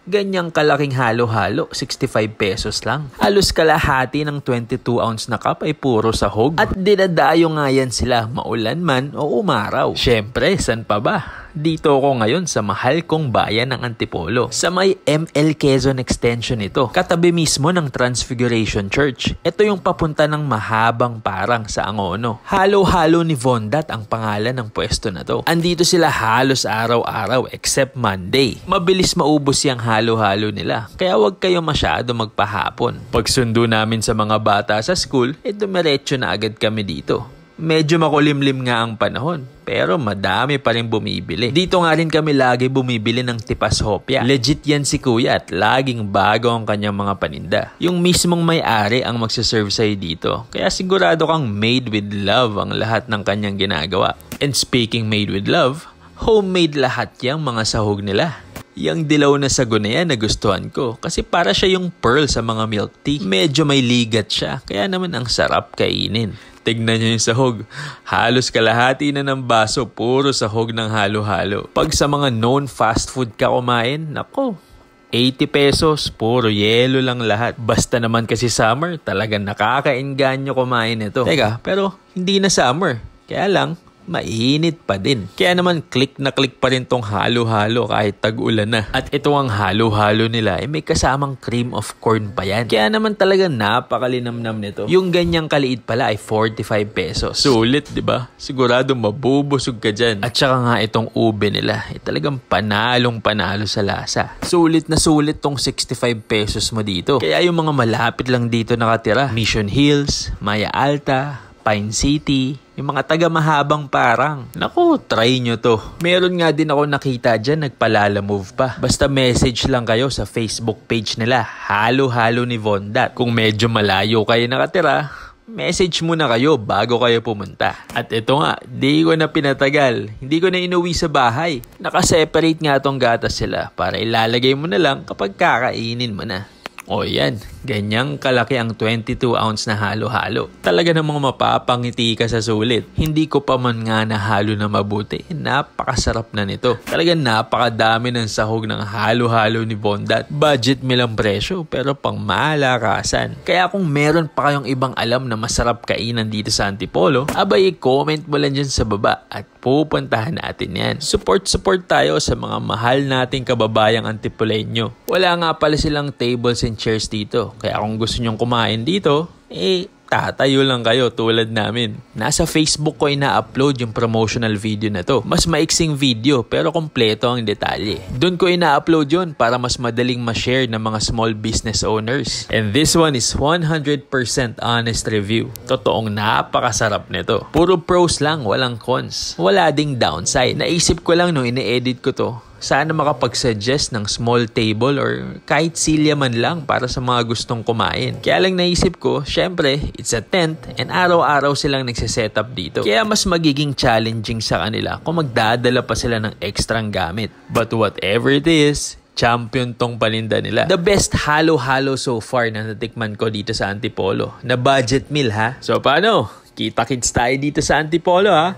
Ganyang kalaking halo-halo, 65 pesos lang. Halos kalahati ng 22 ounce na cup ay puro sahog. At dinadayo nga yan sila, maulan man o umaraw. Syempre, san pa ba? Dito ako ngayon sa mahal kong bayan ng Antipolo. Sa may ML Quezon Extension ito. Katabi mismo ng Transfiguration Church. Ito yung papunta ng mahabang parang sa Angono. Halo-halo ni Vondat ang pangalan ng pwesto na to. Andito sila halos araw-araw except Monday. Mabilis maubos yung halo-halo nila. Kaya wag kayo masyado magpahapon. Pagsundo namin sa mga bata sa school, dumiretso na agad kami dito. Medyo makulimlim nga ang panahon, pero madami pa rin bumibili. Dito nga rin kami lagi bumibili ng tipas hopya. Legit yan si kuya at laging bago ang kanyang mga paninda. Yung mismong may-ari ang magsaserve sa'yo dito. Kaya sigurado kang made with love ang lahat ng kanyang ginagawa. And speaking made with love, homemade lahat yung mga sahog nila. Yang dilaw na sago na yan nagustuhan ko kasi para siya yung pearl sa mga milk tea. Medyo may ligat siya, kaya naman ang sarap kainin. Tignan nyo yung sahog. Halos kalahati na ng baso, puro sahog ng halo-halo. Pag sa mga known fast food ka kumain, nako, 80 pesos, puro yelo lang lahat. Basta naman kasi summer, talagang nakakainganyo kumain ito. Teka, pero hindi na summer. Kaya lang, mainit pa din. Kaya naman click na click pa rin tong halo-halo kahit tag-ulan na. At ito ang halo-halo nila may kasamang cream of corn pa yan. Kaya naman talaga napakalinamnam nito. Yung ganyang kaliit pala ay 45 pesos. Sulit, di ba? Sigurado mabubusog ka dyan. At saka nga itong ube nila talagang panalong-panalo sa lasa. Sulit na sulit tong 65 pesos mo dito. Kaya yung mga malapit lang dito nakatira, Mission Hills, Maya Alta, Pine City, yung mga taga-mahabang parang. Naku, try nyo to. Meron nga din ako nakita dyan, nagpalala move pa. Basta message lang kayo sa Facebook page nila, Halo-Halo ni Vondat. Kung medyo malayo kayo nakatira, message muna kayo bago kayo pumunta. At ito nga, di ko na pinatagal. Hindi ko na inuwi sa bahay. Nakaseparate nga tong gatas sila para ilalagay mo na lang kapag kakainin mo na. O yan, ganyang kalaki ang 22 ounce na halo-halo. Talaga namang mapapangiti ka sa sulit. Hindi ko pa man nga nahalo na mabuti. Napakasarap na nito. Talagang napakadami ng sahog ng halo-halo ni Vondat. Budget meal ang presyo pero pang malakasan. Kaya kung meron pa kayong ibang alam na masarap kainan dito sa Antipolo, abay i-comment mo lang dyan sa baba at pupuntahan natin yan. Support tayo sa mga mahal nating kababayang Antipoleño. Wala nga pala silang tables and chairs dito. Kaya kung gusto nyong kumain dito, tatayo lang kayo tulad namin. Nasa Facebook ko ina-upload yung promotional video na to. Mas maiksing video pero kompleto ang detalye. Doon ko ina-upload yun para mas madaling ma-share ng mga small business owners. And this one is 100% honest review. Totoong napakasarap nito. Puro pros lang, walang cons. Wala ding downside. Naisip ko lang nung ine-edit ko to, sana makapag-suggest ng small table or kahit silya man lang para sa mga gustong kumain. Kaya lang naisip ko, syempre, it's a tent and araw-araw silang nagsisetup dito. Kaya mas magiging challenging sa kanila kung magdadala pa sila ng ekstrang gamit. But whatever it is, champion tong paninda nila. The best halo-halo so far na natikman ko dito sa Antipolo. Na budget meal ha. So paano? Kita-kits tayo dito sa Antipolo ha.